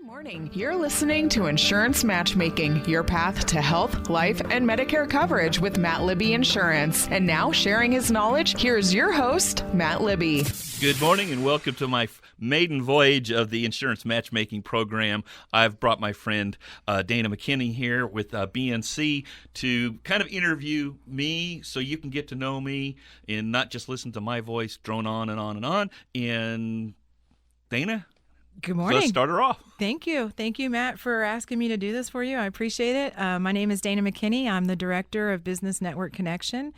Morning. You're listening to Insurance Matchmaking, your path to health, life, and Medicare coverage with Matt Libby Insurance. And now, sharing his knowledge, here's your host, Matt Libby. Good morning and welcome to my maiden voyage of the Insurance Matchmaking program. I've brought my friend Dana McKinney here with BNC to kind of interview me so you can get to know me and not just listen to my voice drone on and on and on. And Dana? Good morning. Let's start her off. Thank you. Thank you, Matt, for asking me to do this for you. I appreciate it. My name is Dana McKinney. I'm the Director of Business Network Connection.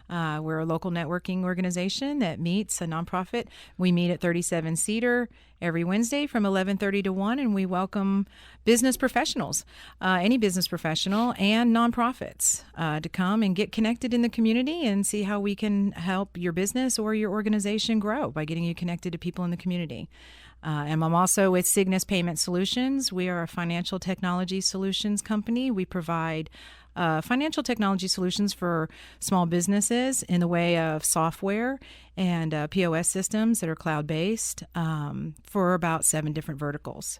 We're a local networking organization that meets, a nonprofit. We meet at 37 Cedar every Wednesday from 11:30 to 1, and we welcome business professionals, any business professional, and nonprofits to come and get connected in the community and see how we can help your business or your organization grow by getting you connected to people in the community. And I'm also with Cygnus Payment Solutions. We are a financial technology solutions company. We provide financial technology solutions for small businesses in the way of software and POS systems that are cloud-based for about 7 different verticals.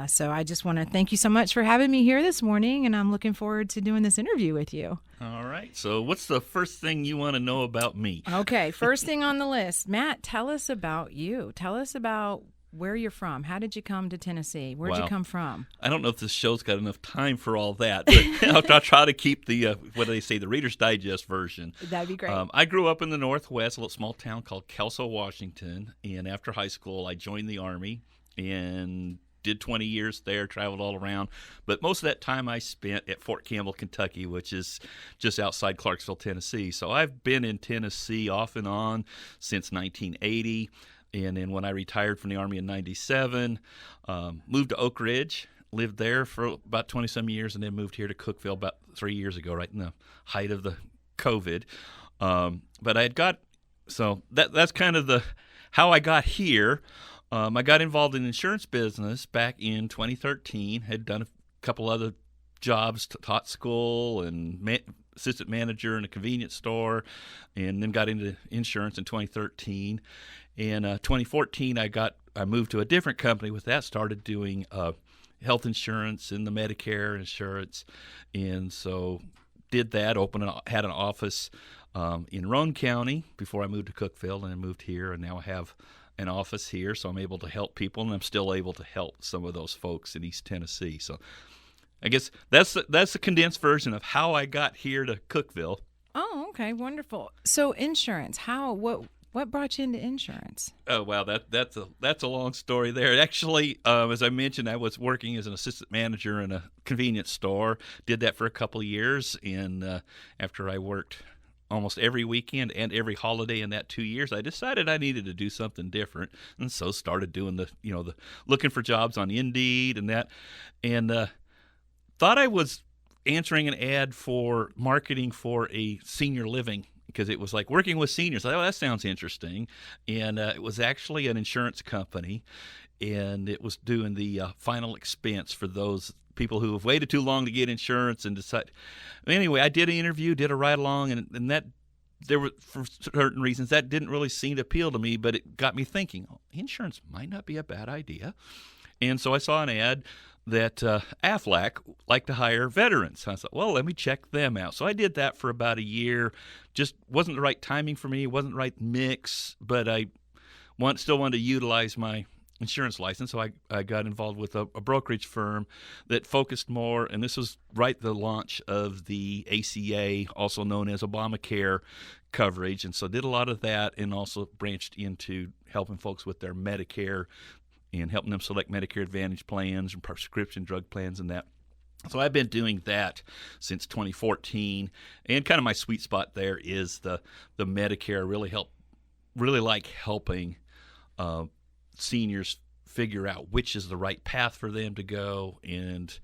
So I just want to thank you so much for having me here this morning, and I'm looking forward to doing this interview with you. All right. So what's the first thing you want to know about me? Okay. First thing on the list. Matt, tell us about you. Tell us about where you're from. How did you come to Tennessee? Where'd you come from? I don't know if this show's got enough time for all that, but I'll try to keep the, what do they say, the Reader's Digest version. That'd be great. I grew up in the Northwest, a little small town called Kelso, Washington, and after high school, I joined the Army and did 20 years there, traveled all around. But most of that time I spent at Fort Campbell, Kentucky, which is just outside Clarksville, Tennessee. So I've been in Tennessee off and on since 1980. And then when I retired from the Army in 97, moved to Oak Ridge, lived there for about 20-some years, and then moved here to Cookeville about 3 years ago, right in the height of the COVID. But I had got, so that's kind of how I got here. I got involved in the insurance business back in 2013, had done a couple other jobs, taught school and assistant manager in a convenience store, and then got into insurance in 2013. In 2014, I moved to a different company with that, started doing health insurance and the Medicare insurance, and so did that, had an office in Roane County before I moved to Cookeville, and I moved here, and now I have an office here, so I'm able to help people, and I'm still able to help some of those folks in East Tennessee. So I guess that's a condensed version of how I got here to Cookeville. Oh, okay, wonderful. So insurance, what brought you into insurance? Oh, wow, that's a long story there. Actually, as I mentioned, I was working as an assistant manager in a convenience store. Did that for a couple of years, and after I worked almost every weekend and every holiday in that 2 years, I decided I needed to do something different, and so started doing the looking for jobs on Indeed and that, and thought I was answering an ad for marketing for a senior living, because it was like working with seniors. I thought, that sounds interesting. And it was actually an insurance company, and it was doing the final expense for those people who have waited too long to get insurance and decide. Anyway, I did an interview, did a ride-along, and that there were, for certain reasons, that didn't really seem to appeal to me, but it got me thinking, insurance might not be a bad idea. And so I saw an ad that Aflac liked to hire veterans. I thought, well, let me check them out. So I did that for about a year. Just wasn't the right timing for me, wasn't the right mix, but I still wanted to utilize my insurance license, so I got involved with a brokerage firm that focused more, and this was right the launch of the ACA, also known as Obamacare coverage, and so did a lot of that, and also branched into helping folks with their Medicare and helping them select Medicare Advantage plans and prescription drug plans and that. So I've been doing that since 2014, and kind of my sweet spot there is the Medicare. Really like helping seniors figure out which is the right path for them to go and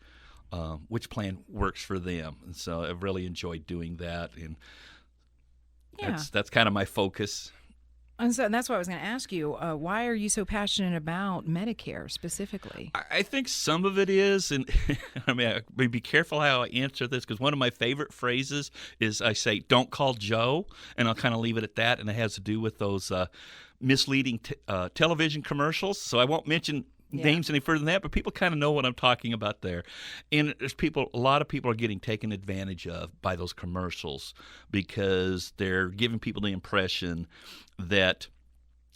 which plan works for them. And so I've really enjoyed doing that, and that's kind of my focus. And so that's what I was going to ask you. Why are you so passionate about Medicare specifically? I think some of it is, and I mean, be careful how I answer this, because one of my favorite phrases is I say, "Don't call Joe," and I'll kind of leave it at that, and it has to do with those misleading television commercials. So I won't mention names any further than that, but people kind of know what I'm talking about there. And there's a lot of people are getting taken advantage of by those commercials because they're giving people the impression that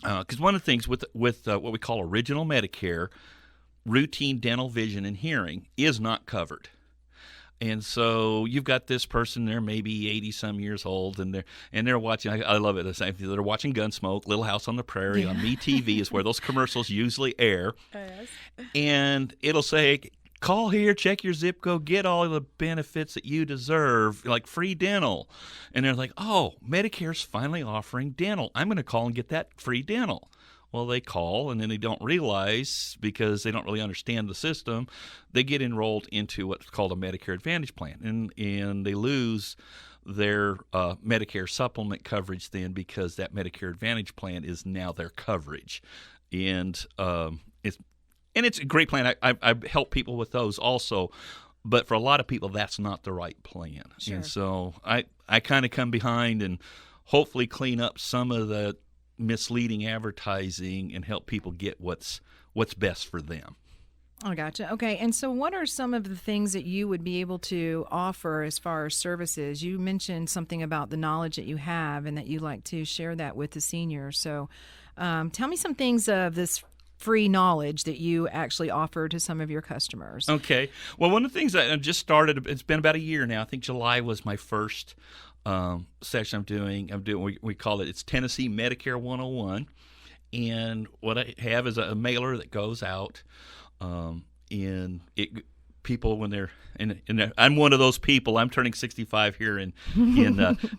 because one of the things with what we call original Medicare, routine dental, vision, and hearing is not covered. And so you've got this person, they're maybe 80-some years old, and they're watching. I love it. They're watching Gunsmoke, Little House on the Prairie on MeTV is where those commercials usually air. Yes. And it'll say, call here, check your zip code, get all the benefits that you deserve, like free dental. And they're like, oh, Medicare's finally offering dental. I'm going to call and get that free dental. Well, they call, and then they don't realize, because they don't really understand the system, they get enrolled into what's called a Medicare Advantage plan, and they lose their Medicare supplement coverage then because that Medicare Advantage plan is now their coverage. And it's a great plan. I help people with those also, but for a lot of people, that's not the right plan. Sure. And so I kind of come behind and hopefully clean up some of the misleading advertising and help people get what's best for them. Oh, gotcha. Okay. And so what are some of the things that you would be able to offer as far as services? You mentioned something about the knowledge that you have and that you like to share that with the seniors. So tell me some things of this free knowledge that you actually offer to some of your customers. Okay. Well, one of the things that I just started, it's been about a year now. I think July was my first session I'm doing, we call it's Tennessee Medicare 101. And what I have is a mailer that goes out, and people when they're and I'm one of those people. I'm turning 65 here in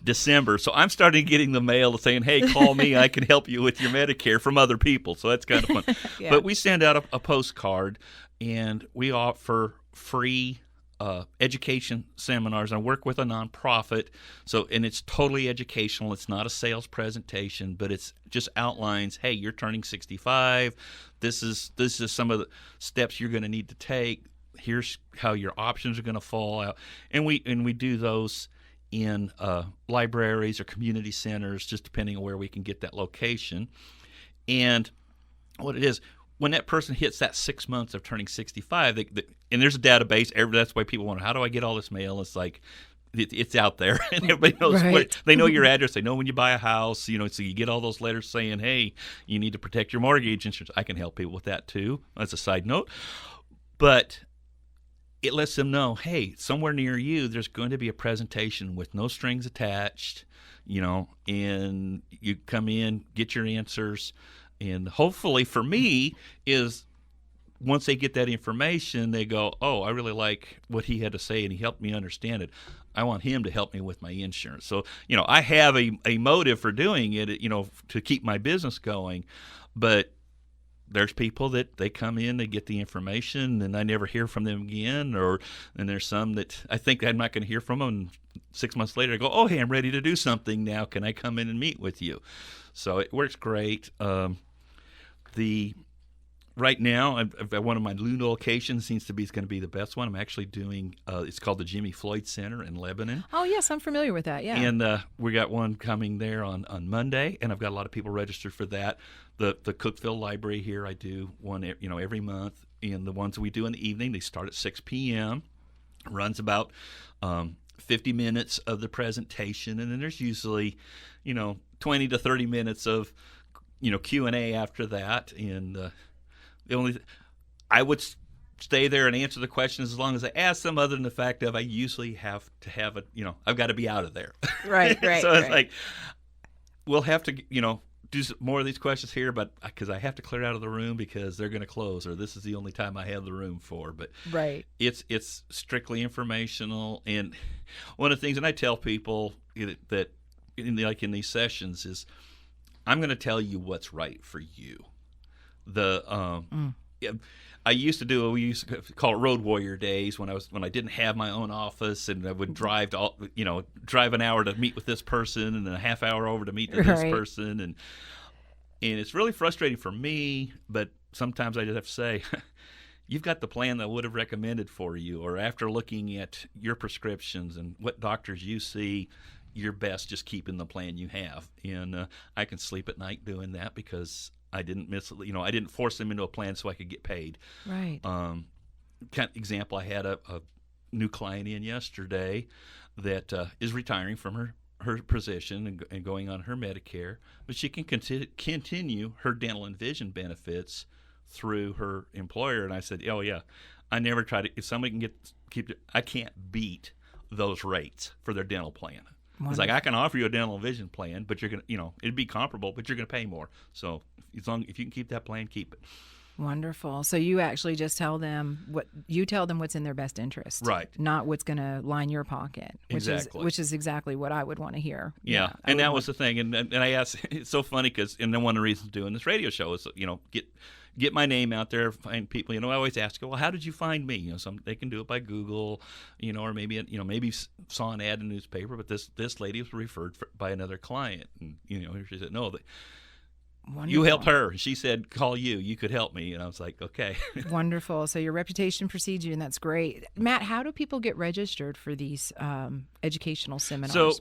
December, so I'm starting getting the mail saying, "Hey, call me. I can help you with your Medicare," from other people. So that's kind of fun. Yeah. But we send out a postcard, and we offer free education seminars. I work with a nonprofit, and it's totally educational. It's not a sales presentation, but it's just outlines, hey, you're turning 65. This is some of the steps you're going to need to take. Here's how your options are going to fall out. And we do those in libraries or community centers, just depending on where we can get that location. And what it is, when that person hits that 6 months of turning 65, and there's a database. That's why people wonder, how do I get all this mail? It's like it's out there, and everybody knows. Right. They know your address. They know when you buy a house. So you get all those letters saying, "Hey, you need to protect your mortgage insurance." I can help people with that too. That's a side note, but it lets them know, hey, somewhere near you, there's going to be a presentation with no strings attached. And you come in, get your answers. And hopefully for me is once they get that information, they go, oh, I really like what he had to say, and he helped me understand it. I want him to help me with my insurance. So, I have a motive for doing it, to keep my business going. But there's people that they come in, they get the information, and I never hear from them again. And there's some that I think I'm not going to hear from them. And 6 months later, I go, oh, hey, I'm ready to do something now. Can I come in and meet with you? So it works great. Right now, one of my new locations seems to be going to be the best one. I'm actually doing, it's called the Jimmy Floyd Center in Lebanon. Oh, yes, I'm familiar with that, yeah. And we got one coming there on Monday, and I've got a lot of people registered for that. The Cookeville Library here, I do one every month, and the ones we do in the evening, they start at 6 p.m., runs about 50 minutes of the presentation, and then there's usually, 20 to 30 minutes of, Q&A after that, and I would stay there and answer the questions as long as I ask them, other than the fact of I usually have to have I've got to be out of there. Right. So it's like, we'll have to, do some more of these questions here, but because I have to clear out of the room because they're going to close, or this is the only time I have the room for. But right. It's strictly informational. And one of the things, and I tell people that in these sessions is, I'm going to tell you what's right for you. I used to do what we used to call it Road Warrior days when I didn't have my own office, and I would drive an hour to meet with this person and then a half hour over to meet with this person, and it's really frustrating for me. But sometimes I just have to say, you've got the plan that I would have recommended for you, or after looking at your prescriptions and what doctors you see, you're best just keeping the plan you have. And I can sleep at night doing that because I didn't I didn't force them into a plan so I could get paid. Right. Example, I had a new client in yesterday that is retiring from her position and going on her Medicare, but she can continue her dental and vision benefits through her employer. And I said, oh yeah, I never try to. If somebody can I can't beat those rates for their dental plan. It's like, I can offer you a dental and vision plan, but you're gonna, it'd be comparable, but you're gonna pay more. So if you can keep that plan, keep it. Wonderful. So you actually just tell them what's in their best interest, right? Not what's going to line your pocket, which is exactly what I would want to hear. Yeah, and that was the thing. And I asked. It's so funny because, and then one of the reasons doing this radio show is, get my name out there, find people. I always ask, well, how did you find me? They can do it by Google, or maybe saw an ad in the newspaper. But this lady was referred by another client, and she said, no. Wonderful. You helped her. She said, call you. You could help me. And I was like, okay. Wonderful. So your reputation precedes you, and that's great. Matt, how do people get registered for these educational seminars? So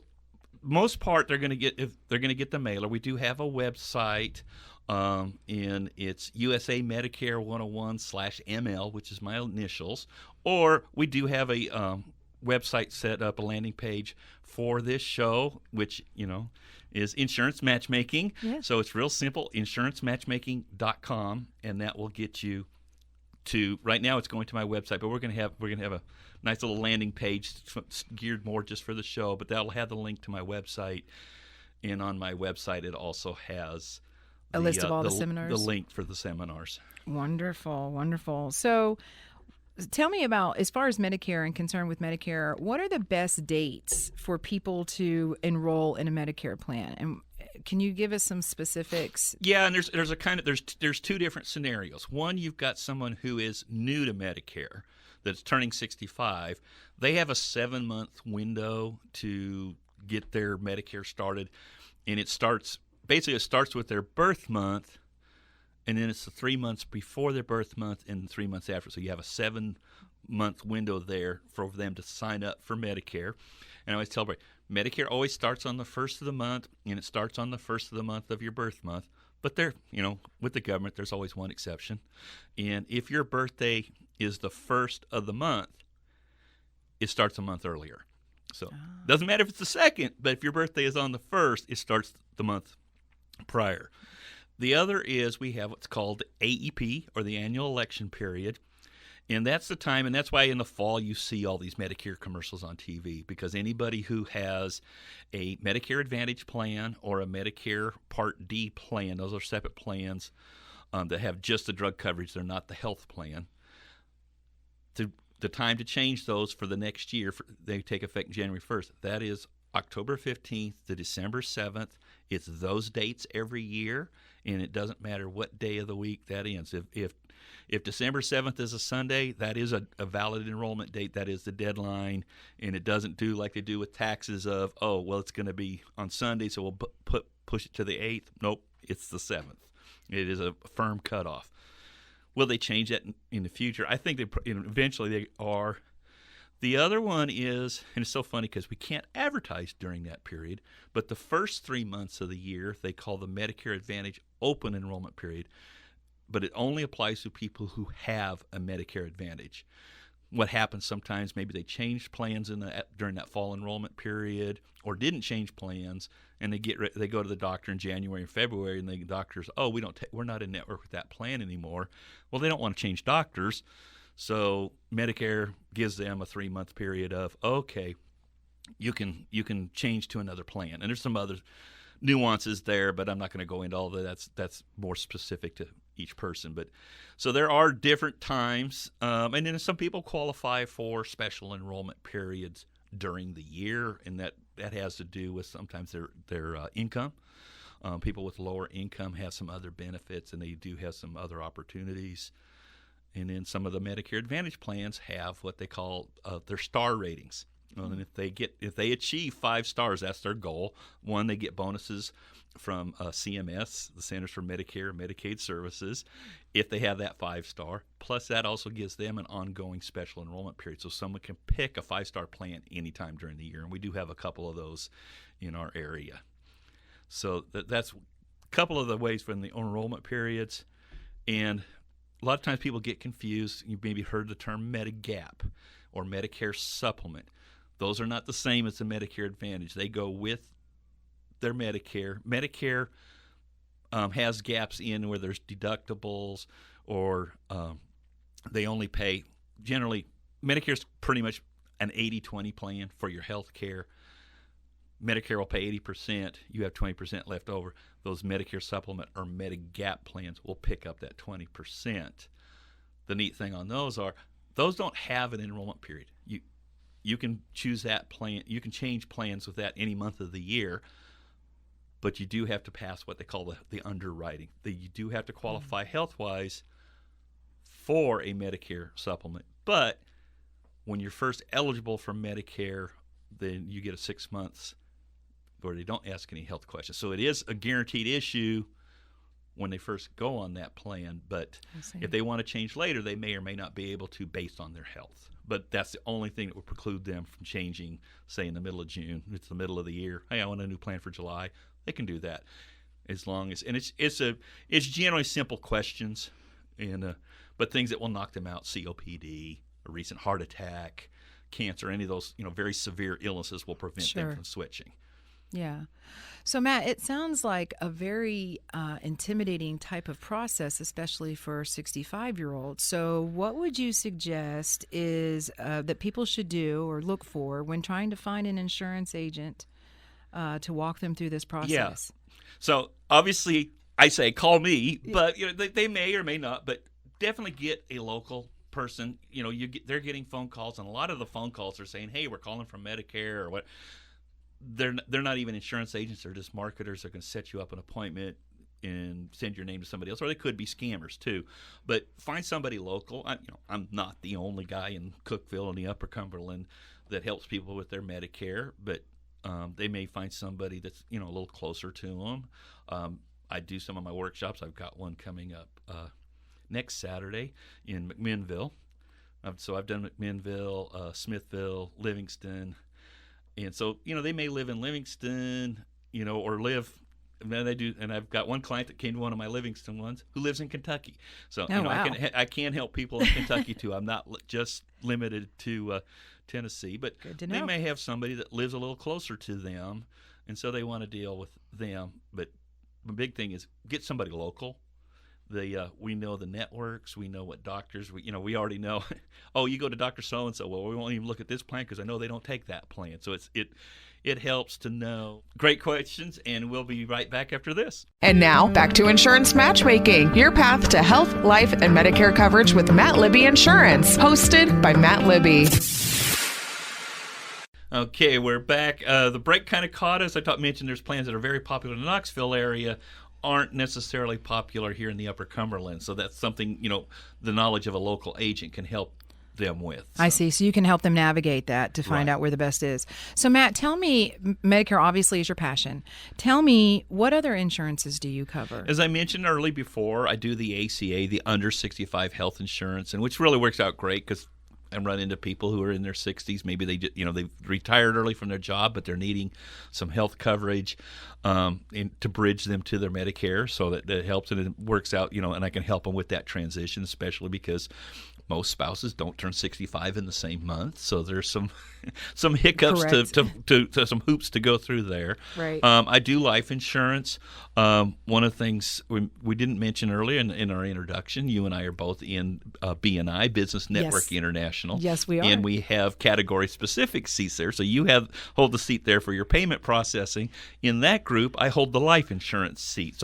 most part, they're going to get the mailer. We do have a website, and it's USA Medicare 101/ML, which is my initials. Or we do have a website set up, a landing page for this show, which, is Insurance Matchmaking. Yeah. So it's real simple, insurancematchmaking.com, and that will get you to, right now it's going to my website, but we're going to have a nice little landing page geared more just for the show, but that'll have the link to my website. And on my website, it also has a list of all the seminars, the link for the seminars. Wonderful, wonderful. So tell me about, as far as Medicare and concerned with Medicare, what are the best dates for people to enroll in a Medicare plan? And can you give us some specifics? Yeah, and there's two different scenarios. One, you've got someone who is new to Medicare that's turning 65. They have a 7-month window to get their Medicare started, and it starts with their birth month. And then it's the 3 months before their birth month and 3 months after. So you have a 7-month window there for them to sign up for Medicare. And I always tell everybody, Medicare always starts on the first of the month, and it starts on the first of the month of your birth month. But with the government, there's always one exception. And if your birthday is the first of the month, it starts a month earlier. So it doesn't matter if it's the second, but if your birthday is on the first, it starts the month prior. The other is we have what's called AEP, or the annual election period, and that's the time, and that's why in the fall you see all these Medicare commercials on TV, because anybody who has a Medicare Advantage plan or a Medicare Part D plan, those are separate plans that have just the drug coverage, they're not the health plan. The time to change those for the next year, they take effect January 1st. That is October 15th to December 7th. It's those dates every year, and it doesn't matter what day of the week that ends. If December 7th is a Sunday, that is a valid enrollment date. That is the deadline, and it doesn't do like they do with taxes of, it's going to be on Sunday, so we'll push it to the 8th. Nope, it's the 7th. It is a firm cutoff. Will they change that in the future? I think eventually they are. The other one is, and it's so funny because we can't advertise during that period, but the first 3 months of the year they call the Medicare Advantage open enrollment period, but it only applies to people who have a Medicare Advantage. What happens sometimes, maybe they changed plans during that fall enrollment period, or didn't change plans, and they go to the doctor in January and February, and the doctors, we're not in network with that plan anymore. Well, they don't want to change doctors. So Medicare gives them a 3-month period of, okay, you can change to another plan. And there's some other nuances there, but I'm not going to go into all of that. That's more specific to each person. But so there are different times, and then some people qualify for special enrollment periods during the year, and that has to do with sometimes their income. People with lower income have some other benefits, and they do have some other opportunities. And then some of the Medicare Advantage plans have what they call their star ratings. And if they achieve 5 stars, that's their goal. One, they get bonuses from CMS, the Centers for Medicare and Medicaid Services, if they have that 5-star. Plus, that also gives them an ongoing special enrollment period, so someone can pick a 5-star plan anytime during the year. And we do have a couple of those in our area. So that's couple of the ways from the enrollment periods, and a lot of times people get confused. You maybe heard the term Medigap or Medicare supplement. Those are not the same as the Medicare Advantage. They go with their Medicare. Medicare has gaps in where there's deductibles, or they only pay, generally, Medicare's pretty much an 80-20 plan for your health care. Medicare will pay 80%. You have 20% left over. Those Medicare supplement or Medigap plans will pick up that 20%. The neat thing on those don't have an enrollment period. You can choose that plan. You can change plans with that any month of the year, but you do have to pass what they call the underwriting. You do have to qualify health-wise for a Medicare supplement. But when you're first eligible for Medicare, then you get a 6 months where they don't ask any health questions. So it is a guaranteed issue when they first go on that plan. But if they want to change later, they may or may not be able to based on their health. But that's the only thing that would preclude them from changing, say, in the middle of June. It's the middle of the year. Hey, I want a new plan for July. They can do that as long as, and it's generally simple questions, but things that will knock them out: COPD, a recent heart attack, cancer, any of those very severe illnesses will prevent them from switching. Yeah. So, Matt, it sounds like a very intimidating type of process, especially for 65-year-olds. So what would you suggest is that people should do or look for when trying to find an insurance agent to walk them through this process? Yeah. So, obviously, I say call me, but they may or may not, but definitely get a local person. They're getting phone calls, and a lot of the phone calls are saying, hey, we're calling from Medicare or what. They're not even insurance agents. They're just marketers. They're going to set you up an appointment and send your name to somebody else, or they could be scammers too. But find somebody local. I'm not the only guy in Cookeville and the Upper Cumberland that helps people with their Medicare, but they may find somebody that's a little closer to them. I do some of my workshops. I've got one coming up next Saturday in McMinnville. So I've done McMinnville, Smithville, Livingston. And so, they may live in Livingston, or live, and then they do. And I've got one client that came to one of my Livingston ones who lives in Kentucky. So, wow. I can help people in Kentucky too. I'm not just limited to Tennessee, but they may have somebody that lives a little closer to them, and so they want to deal with them. But the big thing is get somebody local. We know the networks. We know what doctors. We already know. Oh, you go to Dr. So and so. Well, we won't even look at this plan because I know they don't take that plan. So it helps to know. Great questions, and we'll be right back after this. And now back to Insurance Matchmaking, your path to health, life, and Medicare coverage with Matt Libby Insurance, hosted by Matt Libby. Okay, we're back. The break kind of caught us. I mentioned there's plans that are very popular in the Knoxville area, aren't necessarily popular here in the Upper Cumberland. So that's something, the knowledge of a local agent can help them with. So. I see. So you can help them navigate that to find out where the best is. So, Matt, tell me, Medicare obviously is your passion. Tell me, what other insurances do you cover? As I mentioned early before, I do the ACA, the under 65 health insurance, and which really works out great because I run into people who are in their 60s. Maybe they've retired early from their job, but they're needing some health coverage to bridge them to their Medicare. So that helps, and it works out. And I can help them with that transition, especially because most spouses don't turn 65 in the same month. So there's some hiccups to some hoops to go through there. Right. I do life insurance. One of the things we didn't mention earlier in our introduction, you and I are both in BNI, Business Network International. Yes, we are. And we have category-specific seats there. So you hold the seat there for your payment processing. In that group, I hold the life insurance seat.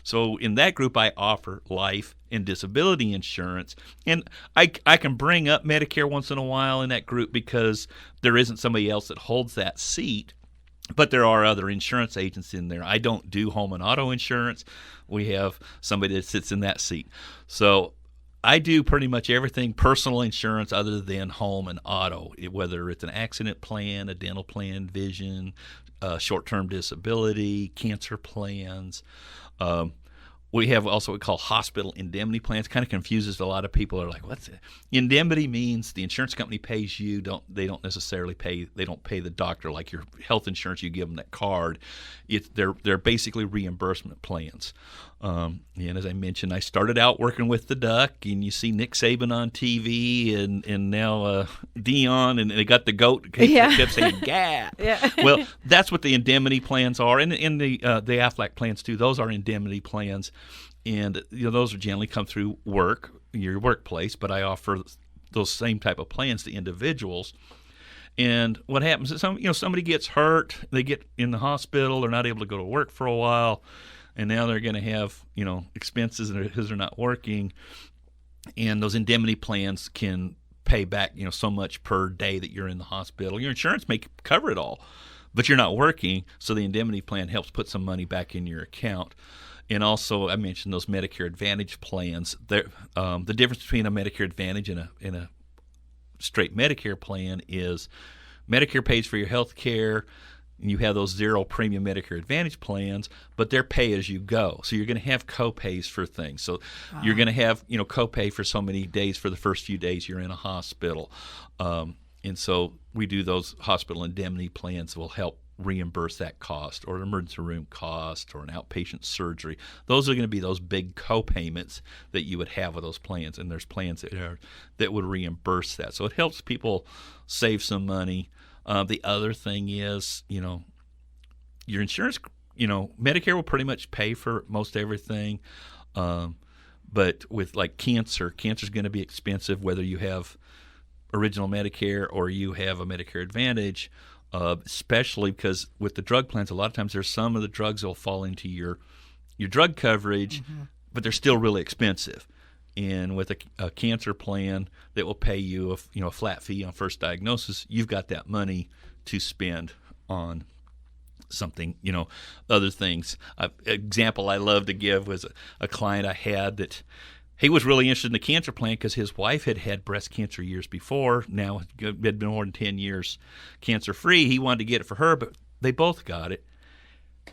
So in that group, I offer life and disability insurance. And I can bring up Medicare once in a while in that group because there isn't somebody else that holds that seat. But there are other insurance agents in there. I don't do home and auto insurance. We have somebody that sits in that seat. So I do pretty much everything personal insurance other than home and auto, whether it's an accident plan, a dental plan, vision, short-term disability, cancer plans. We have also what we call hospital indemnity plans. Kind of confuses a lot of people. Are like, what's it? Indemnity means the insurance company pays you. They don't necessarily pay. They don't pay the doctor like your health insurance. You give them that card. They're basically reimbursement plans. And as I mentioned, I started out working with the Duck, and you see Nick Saban on TV, and now Dion, and they got the goat. Kept saying "gah." Yeah. Well, that's what the indemnity plans are, and the Aflac plans too. Those are indemnity plans. And those are generally come through your workplace, but I offer those same type of plans to individuals. And what happens is somebody gets hurt, they get in the hospital, they're not able to go to work for a while, and now they're going to have expenses because they're not working. And those indemnity plans can pay back so much per day that you're in the hospital. Your insurance may cover it all, but you're not working, so the indemnity plan helps put some money back in your account. And also, I mentioned those Medicare Advantage plans. The difference between a Medicare Advantage and a straight Medicare plan is Medicare pays for your health care. You have those zero premium Medicare Advantage plans, but they're pay as you go. So you're going to have co-pays for things. So you're going to have co-pay for so many days for the first few days you're in a hospital. And so we do those hospital indemnity plans that will help reimburse that cost, or an emergency room cost, or an outpatient surgery. Those are going to be those big co-payments that you would have with those plans, and there's plans that would reimburse that. So it helps people save some money. The other thing is, your insurance, Medicare will pretty much pay for most everything, but with like cancer's going to be expensive whether you have original Medicare or you have a Medicare Advantage. Especially because with the drug plans, a lot of times there's some of the drugs that will fall into your drug coverage, but they're still really expensive. And with a cancer plan that will pay you a flat fee on first diagnosis, you've got that money to spend on something, other things. Example I love to give was a client I had that he was really interested in the cancer plan because his wife had breast cancer years before. Now had been more than 10 years cancer-free. He wanted to get it for her, but they both got it.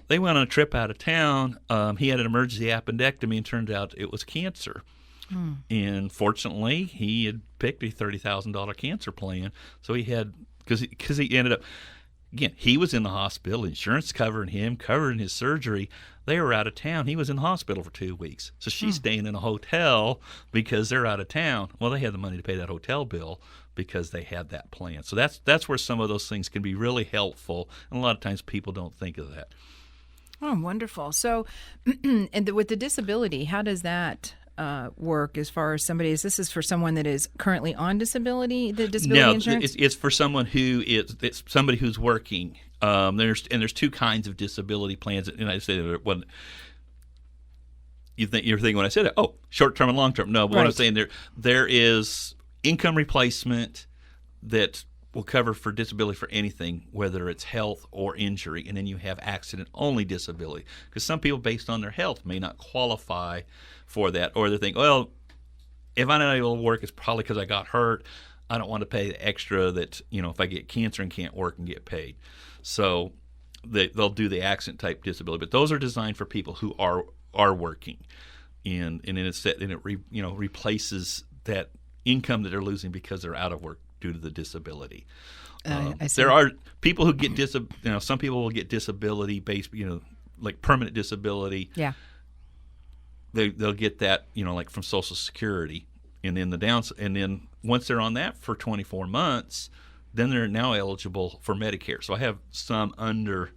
They went on a trip out of town. He had an emergency appendectomy, and turned out it was cancer. And fortunately, he had picked a $30,000 cancer plan. So he had, because he ended up, again, he was in the hospital, insurance covering his surgery. They were out of town. He was in the hospital for 2 weeks. So she's staying in a hotel because they're out of town. Well, they had the money to pay that hotel bill because they had that plan. So that's where some of those things can be really helpful. And a lot of times people don't think of that. Oh, wonderful. So and with the disability, how does that work as far as this is for someone that is currently on disability, the disability insurance? It's for someone it's somebody who's working. There's two kinds of disability plans. And I said, when you're thinking when I said it, short-term and long-term. No, but what I'm saying there is income replacement that will cover for disability for anything, whether it's health or injury, and then you have accident-only disability, because some people, based on their health, may not qualify for that, or they think, well, if I'm not able to work, it's probably because I got hurt. I don't want to pay the extra that, if I get cancer and can't work and get paid. So they'll do the accident-type disability, but those are designed for people who are working, and then it replaces that income that they're losing because they're out of work due to the disability. There are people who get some people will get disability based, like permanent disability. Yeah. They'll get that, like from Social Security, and then once they're on that for 24 months, then they're now eligible for Medicare. So I have some under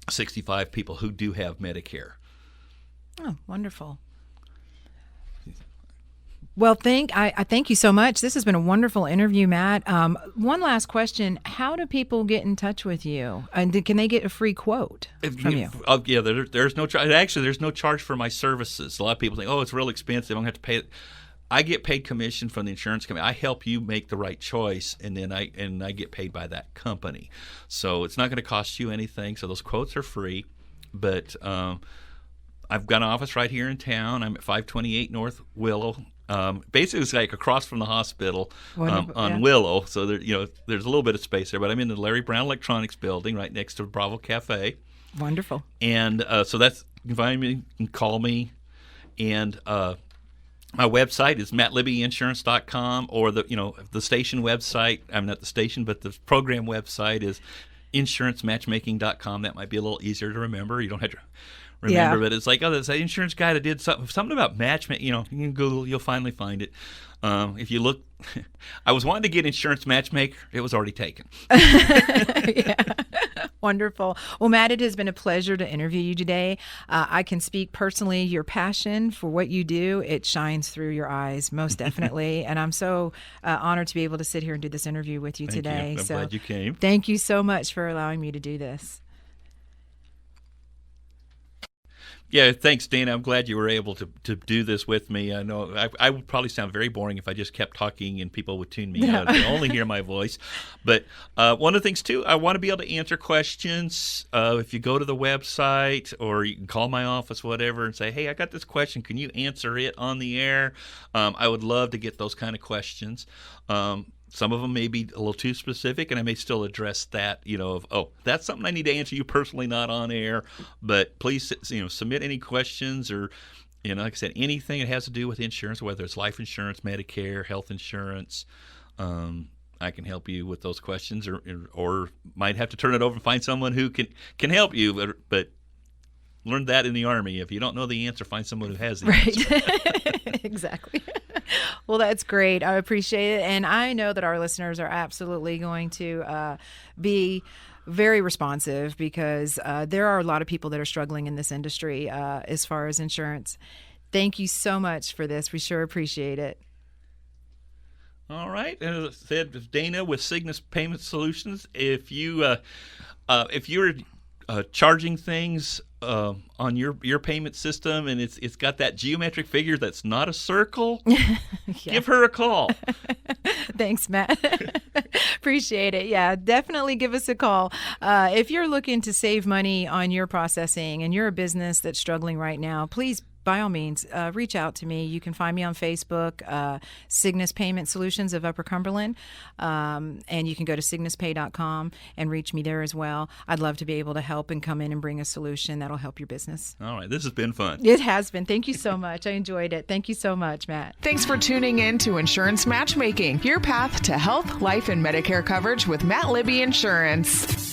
65 people who do have Medicare. Oh, wonderful. Well, I thank you so much. This has been a wonderful interview, Matt. One last question. How do people get in touch with you? And can they get a free quote from you? Yeah, there's no charge. Actually, there's no charge for my services. A lot of people think, it's real expensive. I'm going to have to pay it. I get paid commission from the insurance company. I help you make the right choice, and then I get paid by that company. So it's not going to cost you anything. So those quotes are free. But I've got an office right here in town. I'm at 528 North Willow. Basically, it's like across from the hospital on Willow. So there's a little bit of space there. But I'm in the Larry Brown Electronics building right next to Bravo Cafe. Wonderful. And so that's You can find me, you can call me, and my website is mattlibbyinsurance.com, or the station website. I'm not the station, but the program website is insurancematchmaking.com. That might be a little easier to remember. You don't have to remember, but it's like, there's an insurance guy that did something about matchmaking. You can Google, you'll finally find it. If you look, I was wanting to get Insurance Matchmaker. It was already taken. Yeah. Wonderful. Well, Matt, it has been a pleasure to interview you today. I can speak personally, your passion for what you do, it shines through your eyes, most definitely. And I'm so honored to be able to sit here and do this interview with you today. I'm glad you came. Thank you so much for allowing me to do this. Yeah, thanks, Dana. I'm glad you were able to do this with me. I know I would probably sound very boring if I just kept talking and people would tune me out and only hear my voice. But one of the things, too, I want to be able to answer questions. If you go to the website, or you can call my office, whatever, and say, hey, I got this question. Can you answer it on the air? I would love to get those kind of questions. Some of them may be a little too specific, and I may still address that, that's something I need to answer you personally, not on air. But please, submit any questions, or, like I said, anything that has to do with insurance, whether it's life insurance, Medicare, health insurance. I can help you with those questions, or might have to turn it over and find someone who can help you. But learn that in the Army. If you don't know the answer, find someone who has the answer. Exactly. Well, that's great. I appreciate it. And I know that our listeners are absolutely going to be very responsive, because there are a lot of people that are struggling in this industry as far as insurance. Thank you so much for this. We sure appreciate it. All right. As I said, Dana with Cygnus Payment Solutions. If you're charging things on your payment system, and it's got that geometric figure that's not a circle, give her a call. Thanks, Matt. Appreciate it. Yeah, definitely give us a call. If you're looking to save money on your processing and you're a business that's struggling right now, please, by all means, reach out to me. You can find me on Facebook, Cygnus Payment Solutions of Upper Cumberland, and you can go to cygnuspay.com and reach me there as well. I'd love to be able to help and come in and bring a solution that'll help your business. All right. This has been fun. It has been. Thank you so much. I enjoyed it. Thank you so much, Matt. Thanks for tuning in to Insurance Matchmaking, your path to health, life, and Medicare coverage with Matt Libby Insurance.